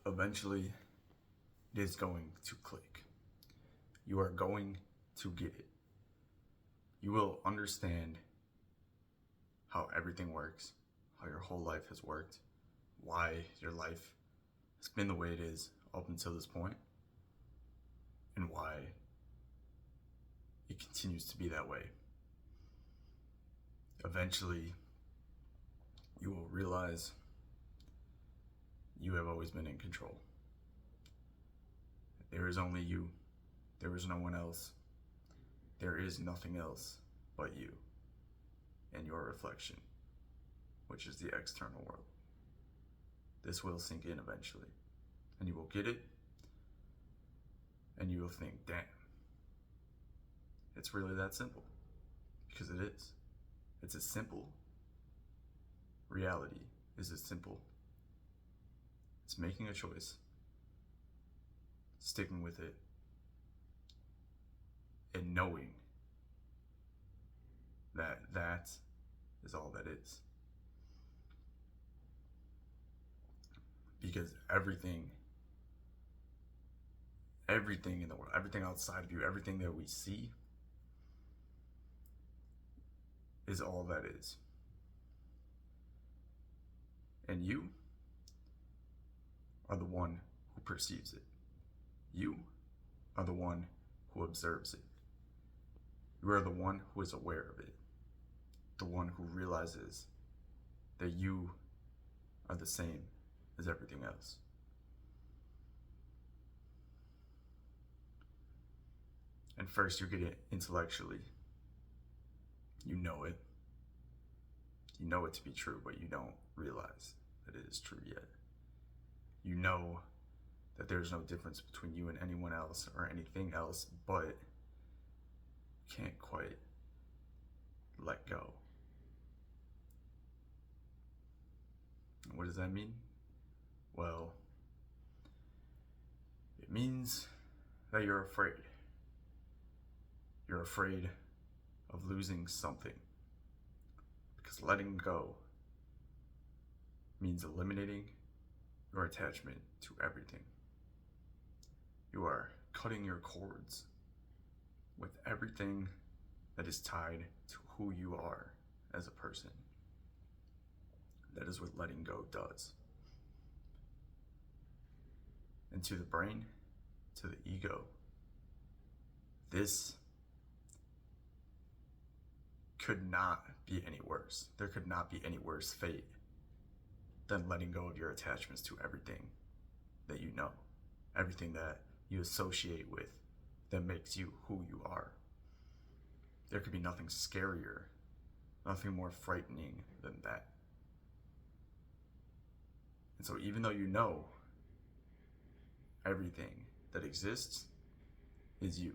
Eventually, it is going to click. You are going to get it. You will understand how everything works, how your whole life has worked, why your life has been the way it is up until this point, and why it continues to be that way. Eventually, you will realize you have always been in control. There is only you. There is no one else. There is nothing else but you and your reflection, which is the external world. This will sink in eventually, and you will get it, and you will think, damn, it's really that simple, because it is. It's as simple. Reality is as simple. It's making a choice, sticking with it, and knowing that that is all that is. Because everything in the world, everything outside of you, everything that we see is all that is. And you are the one who perceives it. You are the one who observes it. You are the one who is aware of it. The one who realizes that you are the same as everything else. And first you get it intellectually. You know it. You know it to be true, but you don't realize that it is true yet. You know that there's no difference between you and anyone else or anything else, but you can't quite let go. And what does that mean? Well, it means that you're afraid. You're afraid of losing something. Because letting go means eliminating your attachment to everything. You are cutting your cords with everything that is tied to who you are as a person. That is what letting go does. And to the brain, to the ego, this could not be any worse. There could not be any worse fate than letting go of your attachments to everything that you know, everything that you associate with that makes you who you are. There could be nothing scarier, nothing more frightening than that. And so even though you know everything that exists is you,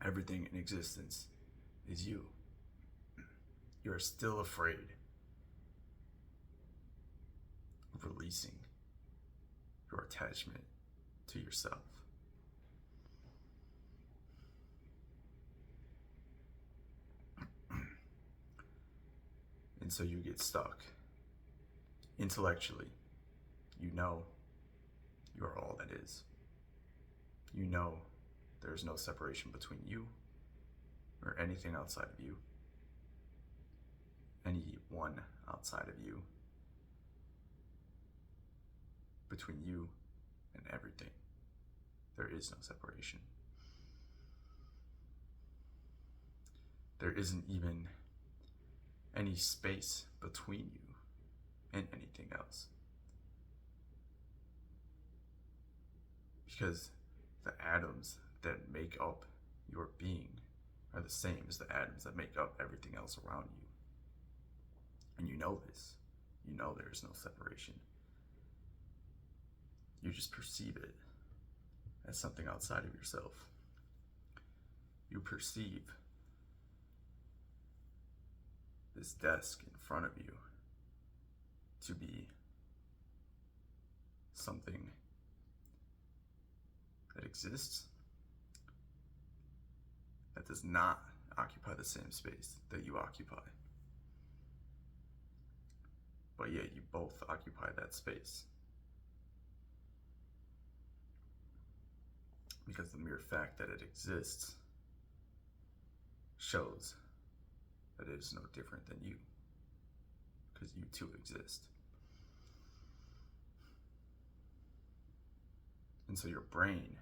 everything in existence is you, you're still afraid of releasing your attachment to yourself. And so you get stuck. Intellectually, you know you are all that is. You know there's no separation between you or anything outside of you, anyone outside of you, between you and everything. There is no separation. There isn't even any space between you and anything else. Because the atoms that make up your being are the same as the atoms that make up everything else around you. And you know this. You know there is no separation. You just perceive it as something outside of yourself. You perceive this desk in front of you to be something that exists, that does not occupy the same space that you occupy. But yet you both occupy that space. because the mere fact that it exists shows that it is no different than you, because you too exist. And so your brain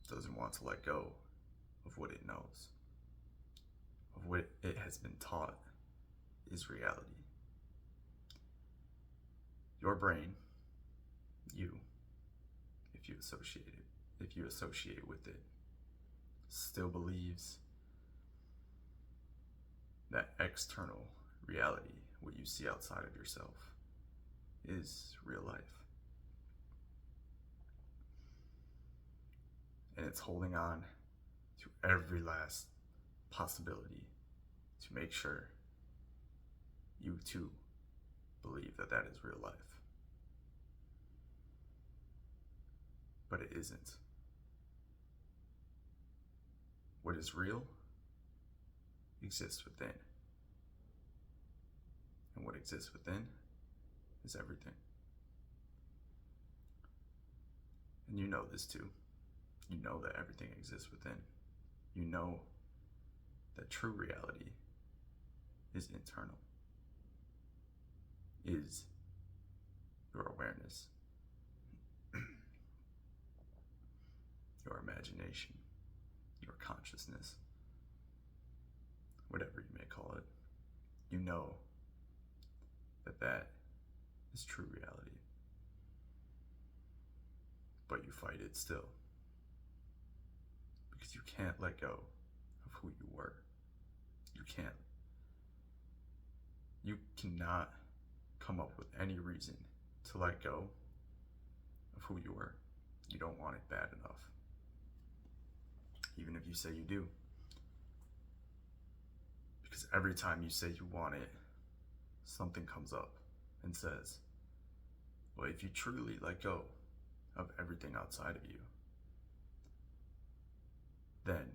doesn't want to let go of what it knows, of what it has been taught is reality. Your brain, you, if you associate with it, still believes that external reality, what you see outside of yourself, is real life. And it's holding on to every last possibility to make sure you too believe that that is real life. But it isn't. What is real exists within. And what exists within is everything. And you know this too. You know that everything exists within. You know that true reality is internal, is your awareness, your imagination, your consciousness, whatever you may call it. You know that that is true reality, but you fight it still because you can't let go of who you were. You can't. You cannot come up with any reason to let go of who you were. You don't want it bad enough, even if you say you do. Because every time you say you want it, something comes up and says, well, if you truly let go of everything outside of you, then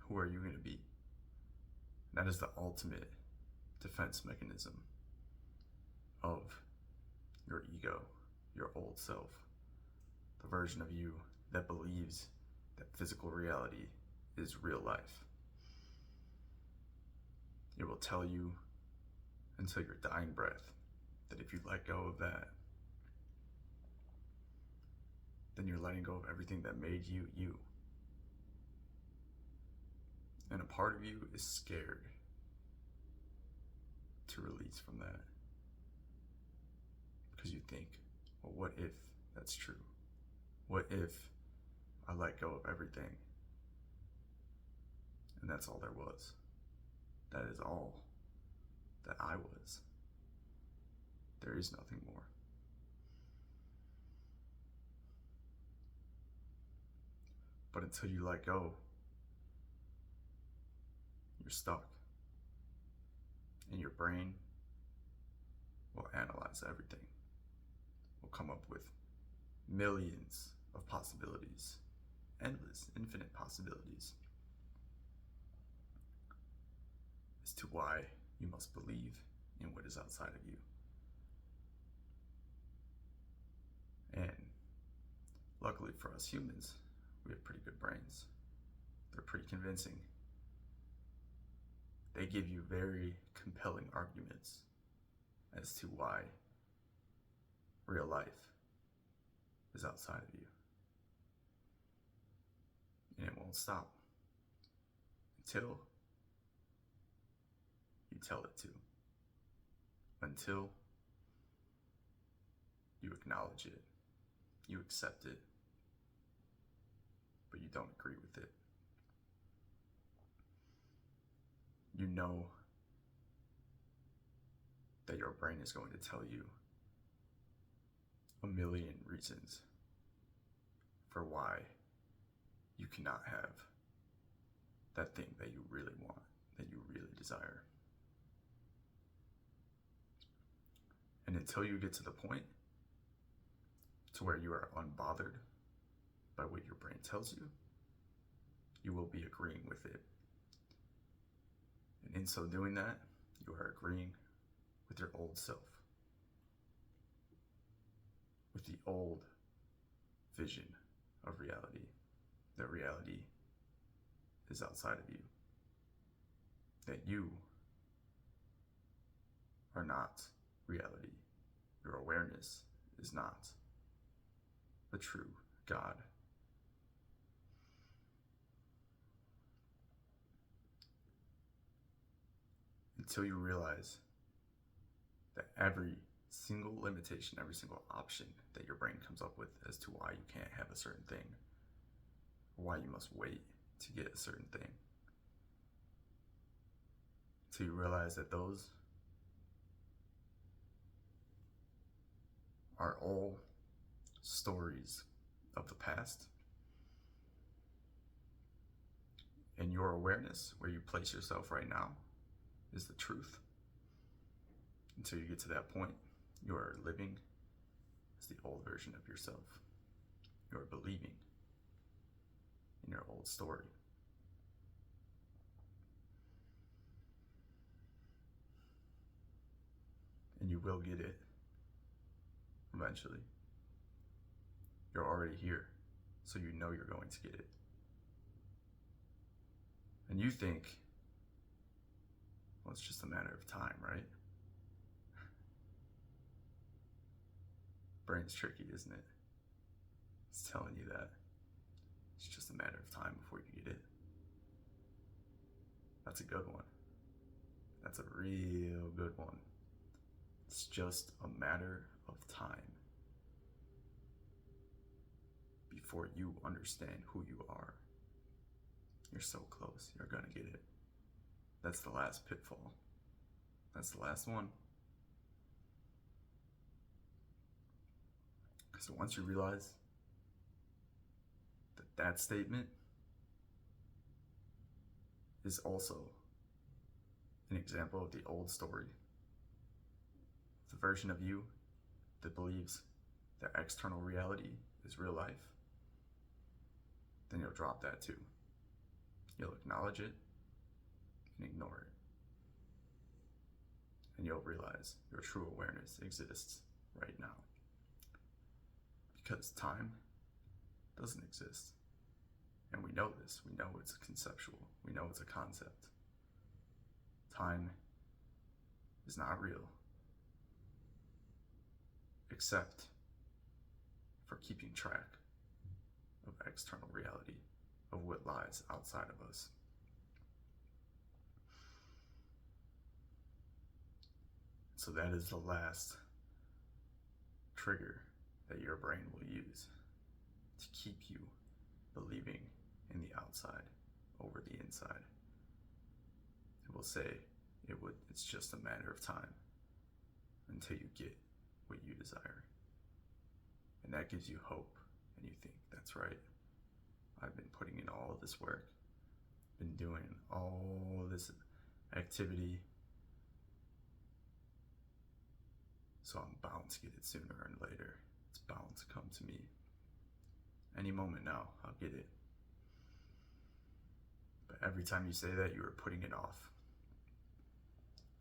who are you going to be? That is the ultimate defense mechanism of your ego, your old self, the version of you that believes that physical reality is real life. It will tell you until your dying breath that if you let go of that, then you're letting go of everything that made you you. And a part of you is scared to release from that. Because you think, well, what if that's true? What if I let go of everything and that's all there was? That is all that I was. There is nothing more. But until you let go, you're stuck. And your brain will analyze everything. Will come up with millions of possibilities, endless, infinite possibilities as to why you must believe in what is outside of you. And luckily for us humans, we have pretty good brains. They're pretty convincing. They give you very compelling arguments as to why real life is outside of you. And it won't stop until you tell it to. Until you acknowledge it, you accept it, but you don't agree with it. You know that your brain is going to tell you a million reasons for why you cannot have that thing that you really want, that you really desire. And until you get to the point to where you are unbothered by what your brain tells you, you will be agreeing with it. And in so doing that, you are agreeing with your old self. with the old vision of reality, that reality is outside of you, that you are not reality. Your awareness is not the true God. Until you realize that every single limitation, every single option that your brain comes up with as to why you can't have a certain thing, or why you must wait to get a certain thing, until you realize that those are all stories of the past, and your awareness, where you place yourself right now, is the truth. Until you get to that point, you are living as the old version of yourself. You are believing in your old story. And you will get it eventually. You're already here, so you know you're going to get it. And you think, well, it's just a matter of time, right? Brain's tricky, isn't it? It's telling you that it's just a matter of time before you get it. That's a good one. That's a real good one. It's just a matter of time before you understand who you are. You're so close. You're gonna get it. That's the last pitfall. That's the last one. Because once you realize that that statement is also an example of the old story, the version of you that believes that external reality is real life, then you'll drop that too. You'll acknowledge it and ignore it. And you'll realize your true awareness exists right now. Because time doesn't exist. And we know this. We know it's conceptual. We know it's a concept. Time is not real, except for keeping track of external reality, of what lies outside of us. So that is the last trigger that your brain will use to keep you believing in the outside over the inside. It will say it's just a matter of time until you get what you desire. And that gives you hope, and you think, that's right. I've been putting in all of this work, been doing all this activity, so I'm bound to get it sooner and later. It's bound to come to me. Any moment now, I'll get it. But every time you say that, you are putting it off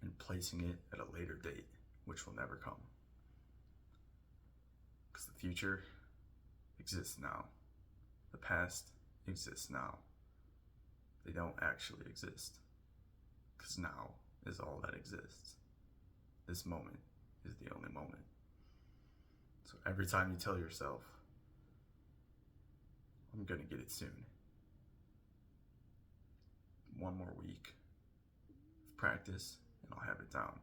and placing it at a later date, which will never come. Because the future exists now. The past exists now. They don't actually exist. Because now is all that exists. This moment is the only moment. So every time you tell yourself, I'm gonna get it soon. One more week of practice and I'll have it down.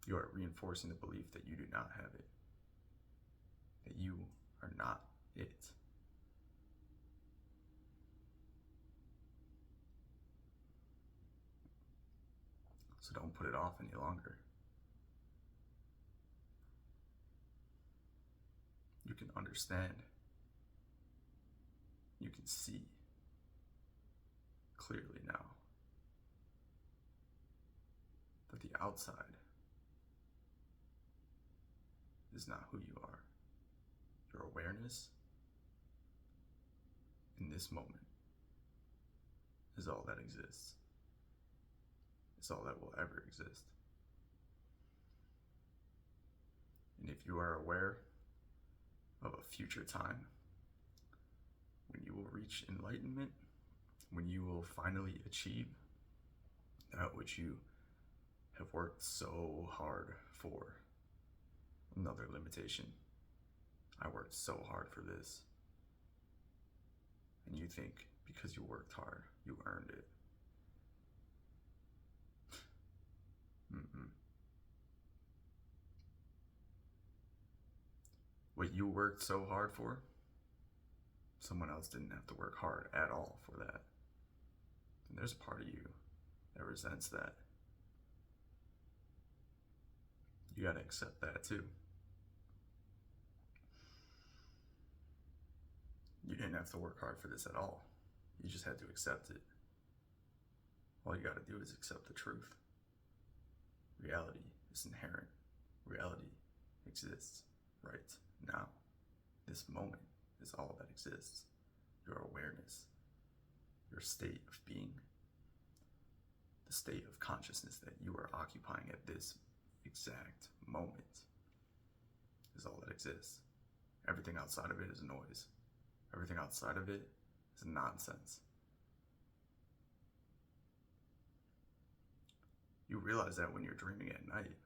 You are reinforcing the belief that you do not have it. That you are not it. So don't put it off any longer. You can understand. You can see clearly now that the outside is not who you are. Your awareness in this moment is all that exists. It's all that will ever exist. And if you are aware of a future time when you will reach enlightenment, when you will finally achieve that which you have worked so hard for. Another limitation. I worked so hard for this. And you think because you worked hard, you earned it. Mm-mm. What you worked so hard for, someone else didn't have to work hard at all for that. And there's a part of you that resents that. You gotta accept that too. You didn't have to work hard for this at all. You just had to accept it. All you gotta do is accept the truth. Reality is inherent. Reality exists right now. This moment is all that exists. Your awareness, your state of being, the state of consciousness that you are occupying at this exact moment is all that exists. Everything outside of it is noise. Everything outside of it is nonsense. You realize that when you're dreaming at night,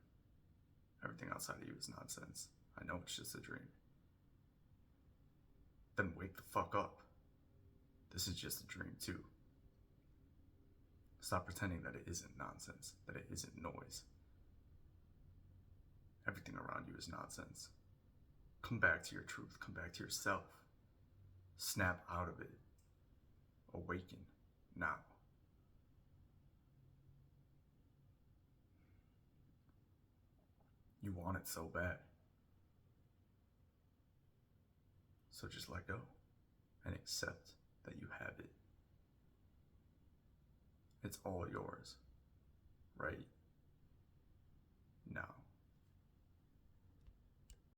everything outside of you is nonsense. I know it's just a dream. Then wake the fuck up. This is just a dream too. Stop pretending that it isn't nonsense, that it isn't noise. Everything around you is nonsense. Come back to your truth. Come back to yourself. Snap out of it. Awaken now. You want it so bad. So just let go and accept that you have it. It's all yours right now.